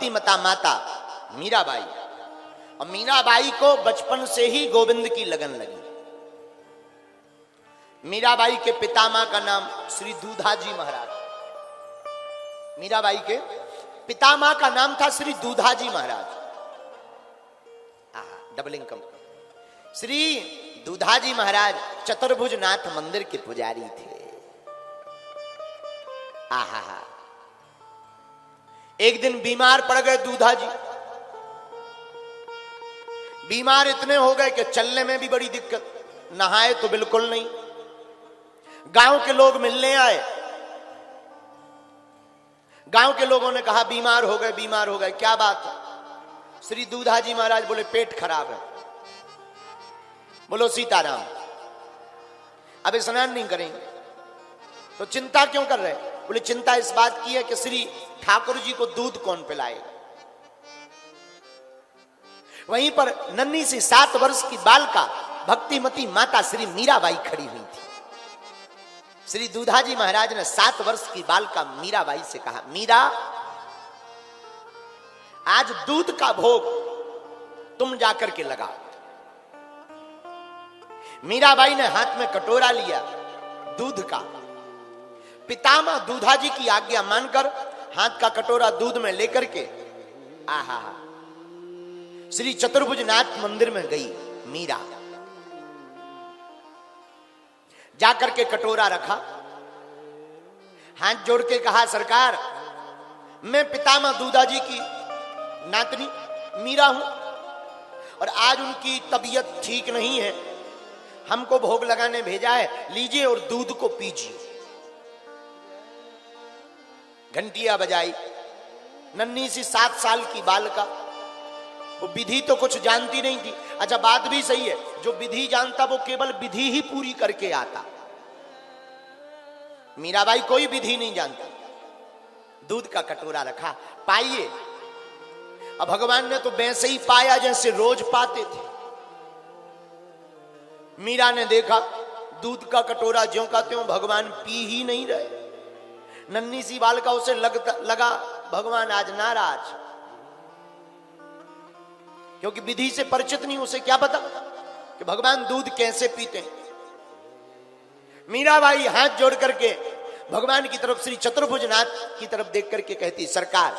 भक्ति मता माता मीराबाई। और मीराबाई को बचपन से ही गोविंद की लगन लगी। मीराबाई के पितामह का नाम श्री दूधाजी महाराज। मीराबाई के पितामह का नाम था श्री दूधाजी महाराज। Double income. श्री दूधाजी महाराज चतुर्भुज नाथ मंदिर के पुजारी थे। आहा, एक दिन बीमार पड़ गए दूधाजी। बीमार इतने हो गए कि चलने में भी बड़ी दिक्कत, नहाए तो बिल्कुल नहीं। गांव के लोग मिलने आए। गांव के लोगों ने कहा बीमार हो गए, बीमार हो गए, क्या बात है? श्री दूधाजी महाराज बोले पेट खराब है। बोलो सीताराम। अब स्नान नहीं करेंगे तो चिंता क्यों कर रहे? बोले चिंता इस बात की है कि श्री ठाकुर जी को दूध कौन पिलाए। वहीं पर नन्ही सी 7 वर्ष की बालिका भक्तिमती माता श्री मीराबाई खड़ी हुई थी। श्री दूधाजी महाराज ने 7 वर्ष की बालिका मीराबाई से कहा, मीरा आज दूध का भोग तुम जाकर के लगाओ। मीराबाई ने हाथ में कटोरा लिया दूध का। पितामह दूधाजी की आज्ञा मानकर हाथ का कटोरा दूध में लेकर के आहा श्री चतुर्भुज नाथ मंदिर में गई मीरा। जाकर के कटोरा रखा, हाथ जोड़ के कहा, सरकार मैं पितामह दूधाजी की नातनी मीरा हूं और आज उनकी तबीयत ठीक नहीं है, हमको भोग लगाने भेजा है, लीजिए और दूध को पीजिए। घंटियां बजाई। नन्ही सी 7 साल की बालिका, वो विधि तो कुछ जानती नहीं थी। अच्छा बात भी सही है, जो विधि जानता वो केवल विधि ही पूरी करके आता। मीराबाई कोई विधि नहीं जानती। दूध का कटोरा रखा, पाइए। अब भगवान ने तो वैसे ही पाया जैसे रोज पाते थे। मीरा ने देखा दूध का कटोरा ज्यों का त्यों भगवान पी ही नहीं रहे। नन्ही सी बालिका उसे लगा भगवान आज नाराज, क्योंकि विधि से परिचित नहीं, उसे क्या पता कि भगवान दूध कैसे पीते हैं। मीराबाई हाथ जोड़ करके भगवान की तरफ श्री चतुर्भुज नाथ की तरफ देख करके कहती, सरकार,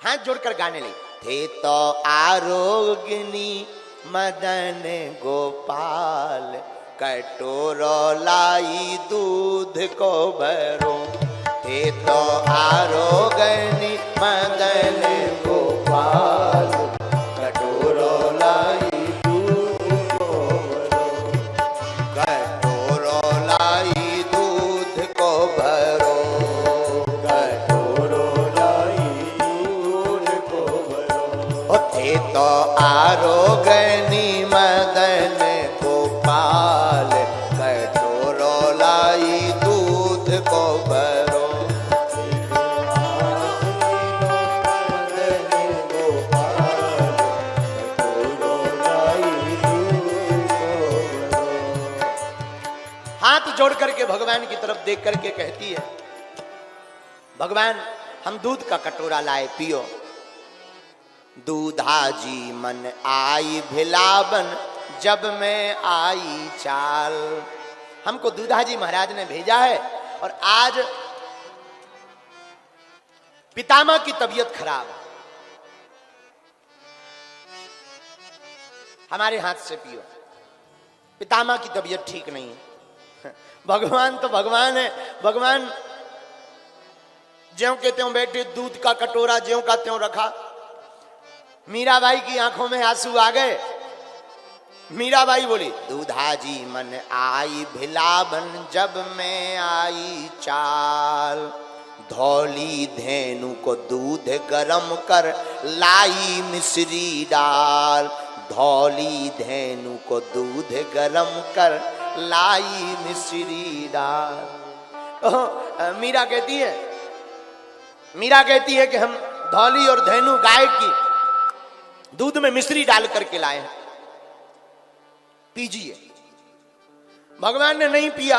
हाथ जोड़कर गाने लगी, थे तो आरोग्यनी मदन गोपाल, कटोरो लाई दूध को भरो। थे तो आरोग्यनी मदन गोपाल, कटोरो लाई दूध को भरो। कटोरो लाई दूध को भरो। कटोरो लाई दूध को भरो। थे तो आरोग्यनी मदन गोपाल, कटोरो लाई दूध को भरो। हाथ जोड़ करके भगवान की तरफ देख करके कहती है, भगवान हम दूध का कटोरा लाए, पियो। दूधाजी मन आई भिलावन, जब मैं आई चाल। हमको दूधाजी महाराज ने भेजा है और आज पितामह की तबीयत खराब है, हमारे हाथ से पियो। पितामह की तबीयत ठीक नहीं है। भगवान तो भगवान है, भगवान ज्यों के त्यों बैठे, दूध का कटोरा ज्यों का त्यों रखा। मीराबाई की आंखों में आंसू आ गए। मीराबाई बोली, दूधाजी मन आई भिलावन, जब मैं आई चाल। धौली धेनु को दूध गरम कर, लाई मिश्री डाल। धौली धेनु को दूध गरम कर, लाई मिश्री डाल। मीरा कहती है कि हम धौली और धेनु गाय की दूध में मिश्री डाल करके लाए हैं, पीजिए। भगवान ने नहीं पिया,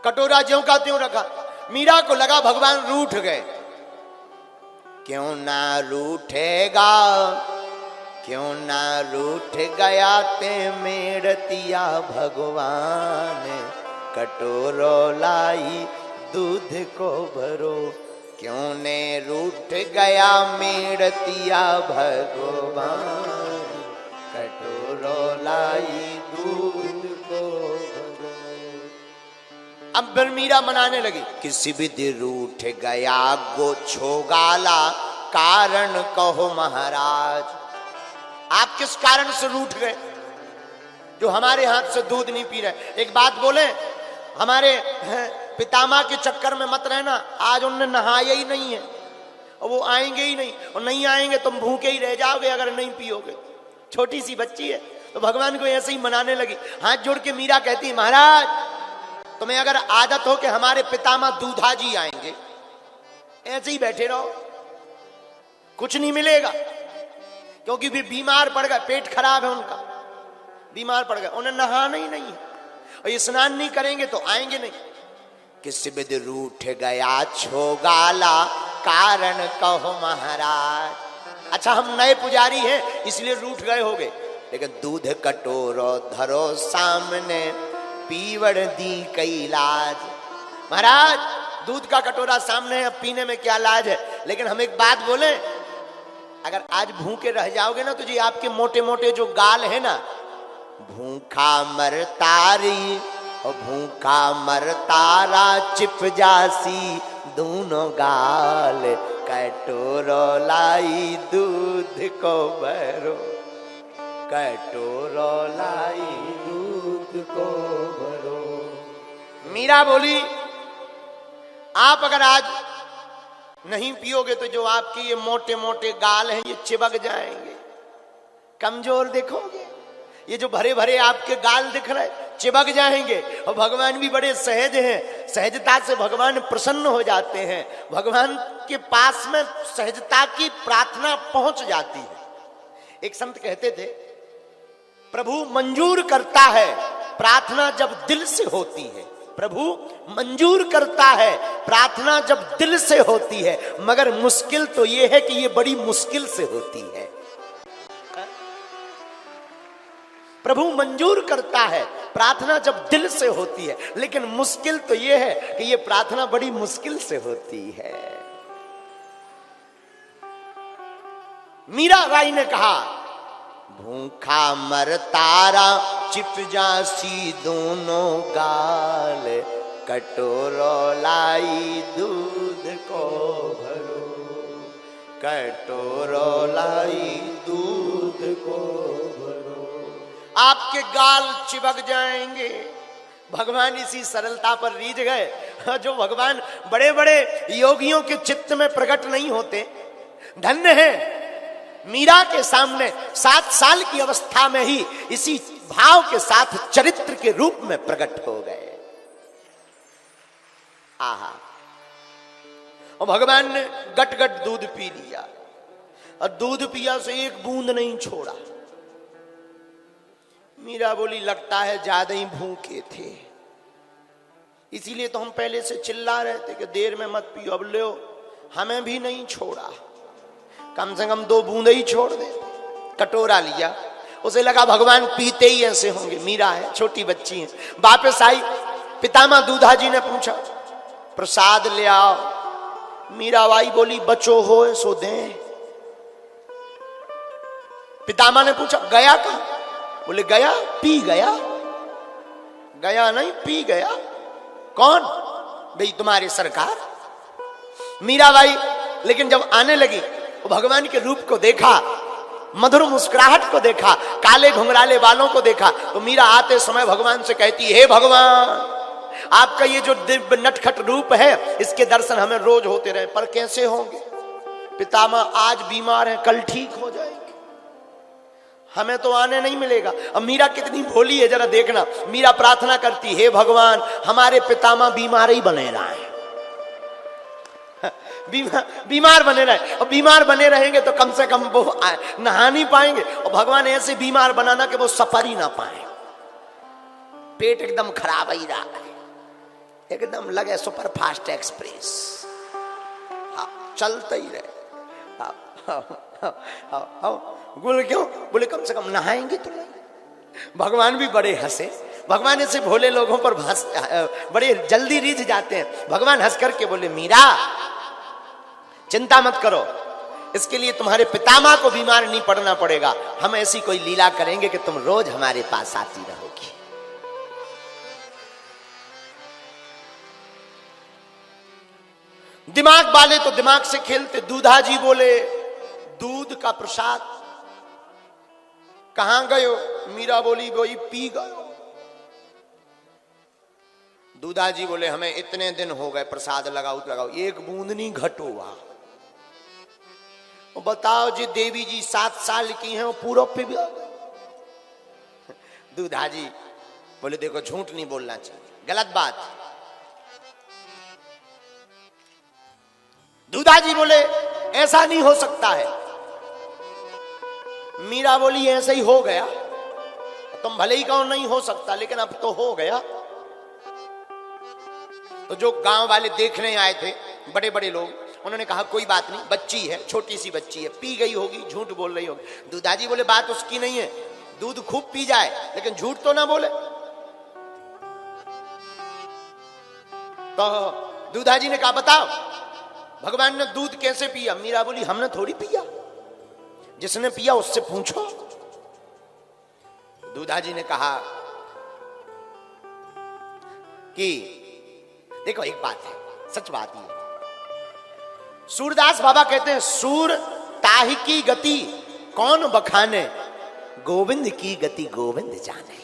कटोरा ज्यों का त्यों रखा। मीरा को लगा भगवान रूठ गए, क्यों ना रूठेगा, क्यों ना रूठ गया ते मेरतिया भगवान, कटोरो लाई दूध को भरो। क्यों ने रूठ गया मेरतिया भगवान, कटोरो लाई दूध को भरो। अब फिर मीरा मनाने लगी, किसी विधि रूठ गया गो छोगाला, कारण कहो महाराज। आप किस कारण से रूठ गए जो हमारे हाथ से दूध नहीं पी रहे? एक बात बोले, हमारे पितामह के चक्कर में मत रहना। आज उनने नहाया ही नहीं है और वो आएंगे ही नहीं, और नहीं आएंगे तुम भूखे ही रह जाओगे अगर नहीं पियोगे। छोटी सी बच्ची है तो भगवान को ऐसे ही मनाने लगी। हाथ जोड़ के मीरा कहती, महाराज तुम्हें अगर आदत हो कि हमारे पितामह दूधाजी आएंगे, ऐसे ही बैठे रहो, कुछ नहीं मिलेगा। क्योंकि भी बीमार पड़ गए, पेट खराब है उनका, बीमार पड़ गए, उन्हें नहाना ही नहीं है और स्नान नहीं करेंगे तो आएंगे नहीं। किस विध रूठ गया छोगाला, कारण कहो महाराज। अच्छा हम नए पुजारी हैं इसलिए रूठ गए होगे, लेकिन दूध कटोरो धरो सामने, पीवड़ दी कई लाज। महाराज दूध का कटोरा सामने है, पीने में क्या लाज है? लेकिन हम एक बात बोले, अगर आज भूखे रह जाओगे ना तो जी आपके मोटे मोटे जो गाल है ना, भूखा मरतारी और भूखा मरतारा चिप जासी दोनों गाल, कटोरो लाई दूध को भरो, कटोरो लाई दूध को भरो। मीरा बोली, आप अगर आज नहीं पियोगे तो जो आपके ये मोटे मोटे गाल हैं ये चिपक जाएंगे, कमजोर दिखोगे। ये जो भरे भरे आपके गाल दिख रहे चिपक जाएंगे। और भगवान भी बड़े सहज हैं, सहजता से भगवान प्रसन्न हो जाते हैं, भगवान के पास में सहजता की प्रार्थना पहुंच जाती है। एक संत कहते थे, प्रभु मंजूर करता है प्रार्थना जब दिल से होती है। प्रभु मंजूर करता है प्रार्थना जब दिल से होती है, मगर मुश्किल तो यह है कि यह बड़ी मुश्किल से होती है। प्रभु मंजूर करता है प्रार्थना जब दिल से होती है, लेकिन मुश्किल तो यह है कि यह प्रार्थना बड़ी मुश्किल से होती है। मीरा बाई ने कहा, भूखा मरतारा चिप जासी दोनों गाल, कटोरो लाई दूध को भरो, कटोरो लाई दूध को भरो। आपके गाल चिपक जाएंगे। भगवान इसी सरलता पर रीझ गए। जो भगवान बड़े बड़े योगियों के चित्त में प्रकट नहीं होते, धन्य है मीरा के सामने 7 साल की अवस्था में ही इसी भाव के साथ चरित्र के रूप में प्रकट हो गए। आहा, और भगवान ने गट गट दूध पी लिया, और दूध पिया से एक बूंद नहीं छोड़ा। मीरा बोली, लगता है ज्यादा ही भूखे थे, इसीलिए तो हम पहले से चिल्ला रहे थे कि देर में मत पियो। अब लो, हमें भी नहीं छोड़ा, कम से कम 2 बूंदे ही छोड़ दे। कटोरा लिया, उसे लगा भगवान पीते ही ऐसे होंगे। मीरा है, छोटी बच्ची है, वापस आई, पितामह दूधाजी ने पूछा प्रसाद ले आओ। मीराबाई बोली, बचो हो सो दें। पितामह ने पूछा, गया कहां? बोले, गया पी गया। गया नहीं, पी गया। कौन? भाई तुम्हारी सरकार। मीराबाई लेकिन जब आने लगी, भगवान के रूप को देखा, मधुर मुस्कुराहट को देखा, काले घुंघराले बालों को देखा, तो मीरा आते समय भगवान से कहती, हे भगवान, आपका ये जो दिव्य नटखट रूप है, इसके दर्शन हमें रोज होते रहे, पर कैसे होंगे? पितामह आज बीमार हैं, कल ठीक हो जाएंगे, हमें तो आने नहीं मिलेगा। अब मीरा कितनी भोली है जरा देखना। मीरा प्रार्थना करती, हे भगवान, हमारे पितामह बीमार ही बने रहे, बीमार बने रहे, और बीमार बने रहेंगे तो कम से कम वो नहा नहीं पाएंगे, और भगवान ऐसे बीमार बनाना कि वो सफर ही ना पाए। पेट एकदम खराब ही रहा है, एकदम लगे सुपर फास्ट एक्सप्रेस, चलते ही रहे। आओ। बोले क्यों? बोले कम से कम नहाएंगे तो नहीं। भगवान भी बड़े हंसे। भगवान ऐसे भोले लोगों पर बड़े जल्दी रिझ जाते हैं। भगवान हंस करके बोले मीरा चिंता मत करो, इसके लिए तुम्हारे पितामह को बीमार नहीं पड़ना पड़ेगा। हम ऐसी कोई लीला करेंगे कि तुम रोज हमारे पास आती रहोगी। दिमाग वाले तो दिमाग से खेलते। दूधा जी बोले दूध का प्रसाद कहां गयो? मीरा बोली वही पी गयो। दूधा जी बोले हमें इतने दिन हो गए प्रसाद लगाओ लगाओ, एक बूंद नहीं घटो हुआ। बताओ जी देवी जी 7 साल की हैं, वो पूरा पे भी आ गए। दूधा जी बोले देखो झूठ नहीं बोलना चाहिए, गलत बात। दूधा जी बोले ऐसा नहीं हो सकता है। मीरा बोली ऐसा ही हो गया। तुम भले ही कहो नहीं हो सकता, लेकिन अब तो हो गया। तो जो गांव वाले देखने आए थे बड़े बड़े लोग, उन्होंने कहा कोई बात नहीं, बच्ची है, छोटी सी बच्ची है, पी गई होगी, झूठ बोल रही होगी। दूधाजी बोले बात उसकी नहीं है, दूध खूब पी जाए लेकिन झूठ तो ना बोले। तो दूधाजी ने कहा बताओ भगवान ने दूध कैसे पिया? मीरा बोली हमने थोड़ी पिया, जिसने पिया उससे पूछो। दूधाजी ने कहा कि देखो एक बात है, सच बात ही है। सूरदास बाबा कहते हैं सूर ताहि की गति कौन बखाने, गोविंद की गति गोविंद जाने।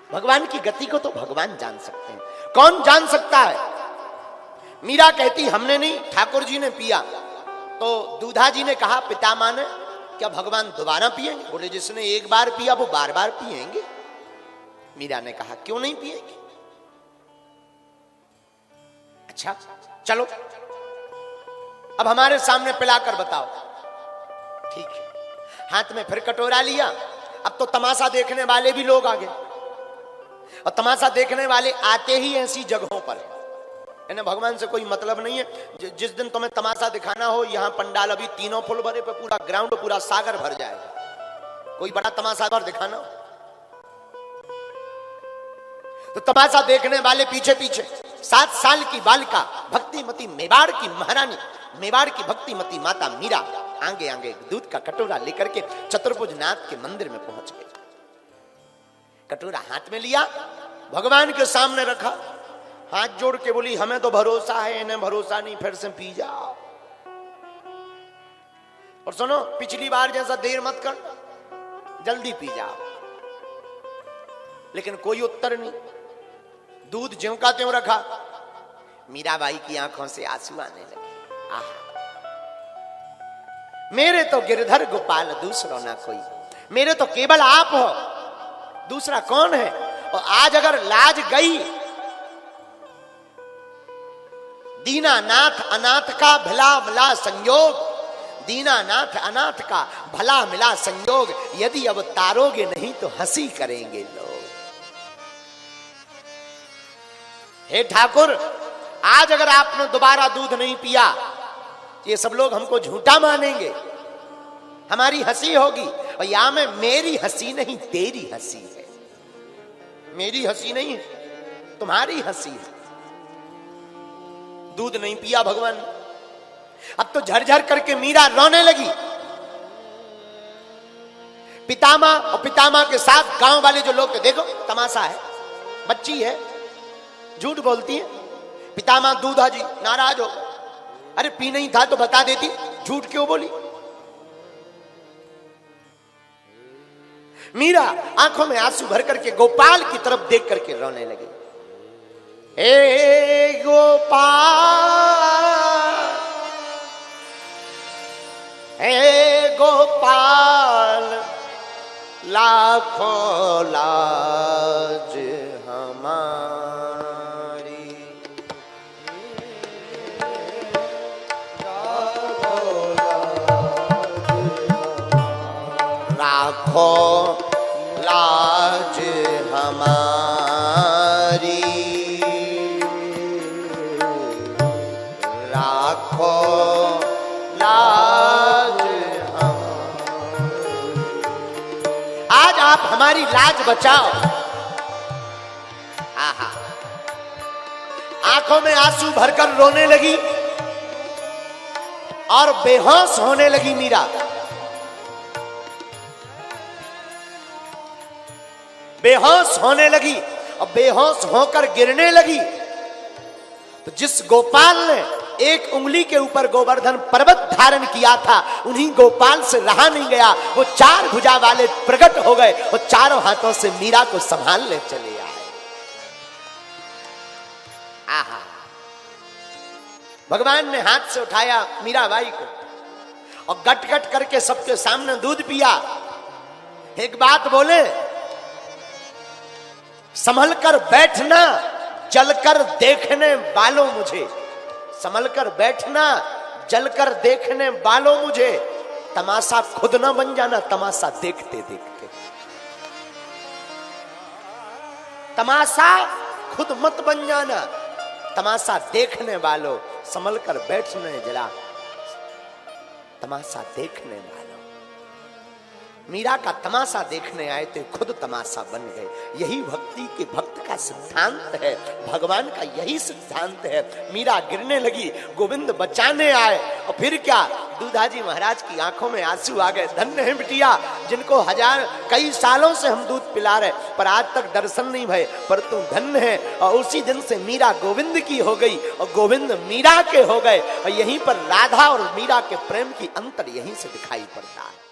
भगवान की गति को तो भगवान जान सकते हैं, कौन जान सकता है? मीरा कहती हमने नहीं, ठाकुर जी ने पिया। तो दूधा जी ने कहा पितामह ने, क्या भगवान दोबारा पिएंगे? बोले जिसने एक बार पिया वो बार बार पिएंगे। मीरा ने कहा क्यों नहीं पिएंगे? अच्छा चलो अब हमारे सामने पिलाकर बताओ। ठीक है, हाथ में फिर कटोरा लिया। अब तो तमाशा देखने वाले भी लोग आ गए, और तमाशा देखने वाले आते ही ऐसी जगहों पर है। इन्हें भगवान से कोई मतलब नहीं है। जिस दिन तुम्हें तमाशा दिखाना हो, यहां पंडाल अभी तीनों फुल भरे पे, पूरा ग्राउंड पूरा सागर भर जाएगा। कोई बड़ा तमाशा और दिखाना हो तो तमाशा देखने वाले पीछे पीछे। 7 साल की बालिका भक्तिमती मेवाड़ की महारानी, मेवाड़ की भक्तिमती माता मीरा आगे आगे दूध का कटोरा लेकर के चतुर्भुज नाथ के मंदिर में पहुंच गई। कटोरा हाथ में लिया, भगवान के सामने रखा, हाथ जोड़ के बोली हमें तो भरोसा है, इन्हें भरोसा नहीं, फिर से पी जाओ। और सुनो पिछली बार जैसा देर मत कर, जल्दी पी जाओ। लेकिन कोई उत्तर नहीं, दूध ज्यों का त्यों रखा। मीराबाई की आंखों से आंसू आने लगे। आहा, मेरे तो गिरधर गोपाल दूसरा ना कोई, मेरे तो केवल आप हो, दूसरा कौन है? और आज अगर लाज गई, दीनानाथ अनाथ का भला मिला संयोग, दीनानाथ अनाथ का भला मिला संयोग, यदि अब तारोगे नहीं तो हंसी करेंगे लोग। हे ठाकुर, आज अगर आपने दोबारा दूध नहीं पिया, ये सब लोग हमको झूठा मानेंगे, हमारी हंसी होगी। और यहां में मेरी हंसी नहीं तेरी हंसी है, मेरी हंसी नहीं है तुम्हारी हंसी है। दूध नहीं पिया भगवान। अब तो झरझर करके मीरा रोने लगी। पितामह और पितामह के साथ गांव वाले जो लोग थे, देखो तमाशा है, बच्ची है, झूठ बोलती है। पितामह दूधा जी नाराज हो, अरे पी नहीं था तो बता देती, झूठ क्यों बोली? मीरा आंखों में आंसू भर करके गोपाल की तरफ देख करके रोने लगी। हे गोपाल, हे गोपाल, लाखों लाज हमारी, लाखों लाज हमारी, लाखों आप हमारी लाज बचाओ। आहा, आंखों में आंसू भरकर रोने लगी और बेहोश होने लगी मीरा। बेहोश होने लगी और बेहोश होकर गिरने लगी। तो जिस गोपाल ने एक उंगली के ऊपर गोवर्धन पर्वत धारण किया था, उन्हीं गोपाल से रहा नहीं गया। वो 4 भुजा वाले प्रकट हो गए और चारों हाथों से मीरा को संभालने चले आए। आहा, भगवान ने हाथ से उठाया मीराबाई को और गट गट करके सबके सामने दूध पिया। एक बात बोले, संभल कर बैठना, जलकर देखने वालों मुझे। संभल कर बैठना, जलकर देखने वालों मुझे। तमाशा खुद ना बन जाना, तमाशा देखते देखते। तमाशा खुद मत बन जाना, तमाशा देखने वालों। संभल कर बैठने जरा, तमाशा देखने वालों। मीरा का तमाशा देखने आए थे, खुद तमाशा बन गए। यही भक्ति के भक्त का सिद्धांत है, भगवान का यही सिद्धांत है। मीरा गिरने लगी, गोविंद बचाने आए और फिर क्या, दूधाजी महाराज की आंखों में आंसू आ गए। धन्य है बिटिया, जिनको कई सालों से हम दूध पिला रहे पर आज तक दर्शन नहीं भय, पर तू धन्य है। और उसी दिन से मीरा गोविंद की हो गई और गोविंद मीरा के हो गए। और यहीं पर राधा और मीरा के प्रेम की अंतर यहीं से दिखाई पड़ता है।